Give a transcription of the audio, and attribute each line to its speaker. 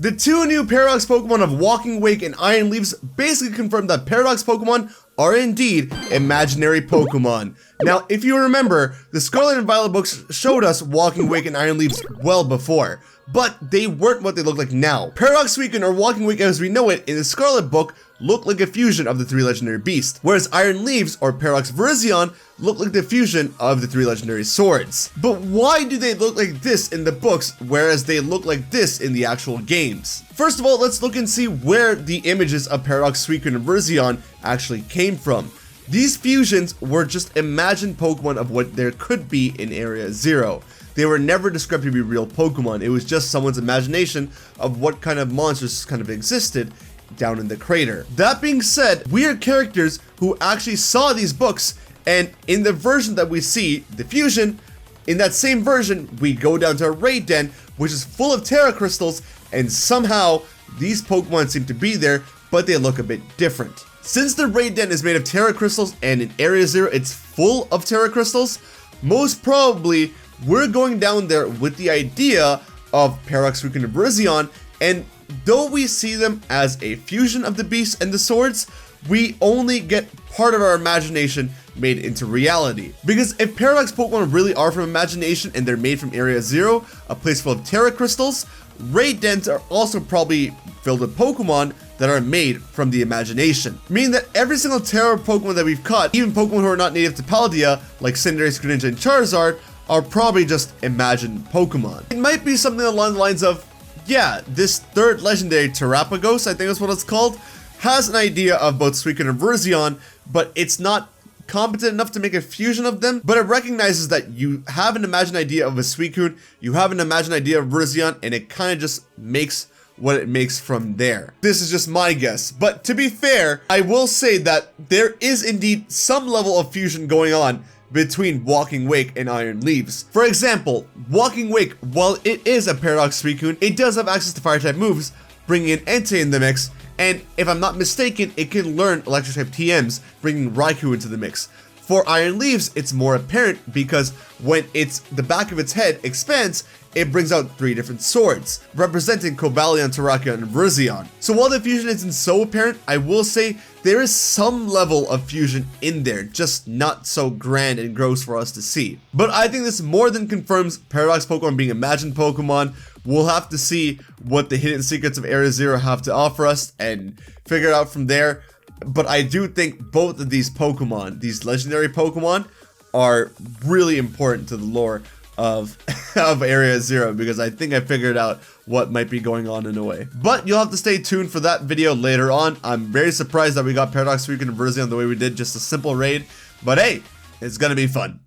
Speaker 1: The two new Paradox Pokemon of Walking Wake and Iron Leaves basically confirm that Paradox Pokemon are indeed imaginary Pokemon. Now, if you remember, the Scarlet and Violet books showed us Walking Wake and Iron Leaves well before, but they weren't what they look like now. Paradox Suicune, or Walking Wake as we know it in the Scarlet book, look like a fusion of the three legendary beasts, whereas Iron Leaves, or Paradox Virizion, look like the fusion of the three legendary swords. But why do they look like this in the books, whereas they look like this in the actual games? First of all, let's look and see where the images of Paradox Suicune and Virizion actually came from. These fusions were just imagined Pokemon of what there could be in Area Zero. They were never described to be real Pokemon. It was just someone's imagination of what kind of monsters kind of existed down in the crater. That being said, we are characters who actually saw these books, and in the version that we see, the fusion, in that same version, we go down to a raid den, which is full of Tera crystals, and somehow these Pokemon seem to be there, but they look a bit different. Since the raid den is made of Tera crystals, and in Area Zero it's full of Tera crystals, most probably we're going down there with the idea of Paradox Suicune and Virizion, and though we see them as a fusion of the beasts and the swords, we only get part of our imagination made into reality. Because if Paradox Pokemon really are from imagination and they're made from Area Zero, a place full of Tera crystals, raid dens are also probably filled with Pokemon that are made from the imagination. Meaning that every single Tera Pokemon that we've caught, even Pokemon who are not native to Paldea, like Cinderace, Greninja, and Charizard, are probably just imagined Pokemon. It might be something along the lines of, yeah, this third legendary Terapagos, I think that's what it's called, has an idea of both Suicune and Virizion, but it's not competent enough to make a fusion of them, but it recognizes that you have an imagined idea of a Suicune, you have an imagined idea of Virizion, and it kind of just makes what it makes from there. This is just my guess, but to be fair, I will say that there is indeed some level of fusion going on between Walking Wake and Iron Leaves. For example, Walking Wake, while it is a Paradox Suicune, it does have access to Fire-type moves, bringing in Entei in the mix, and if I'm not mistaken, it can learn Electric-type TMs, bringing Raikou into the mix. For Iron Leaves, it's more apparent because when the back of its head expands, it brings out 3 different swords, representing Cobalion, Terrakion, and Virizion. So while the fusion isn't so apparent, I will say there is some level of fusion in there, just not so grand and gross for us to see. But I think this more than confirms Paradox Pokemon being imagined Pokemon. We'll have to see what the hidden secrets of Area Zero have to offer us and figure it out from there. But I do think both of these Pokemon, these legendary Pokemon, are really important to the lore of Area Zero, because I think I figured out what might be going on in a way. But you'll have to stay tuned for that video later on. I'm very surprised that we got Paradox Suicune and Virizion the way we did, just a simple raid. But hey, it's gonna be fun.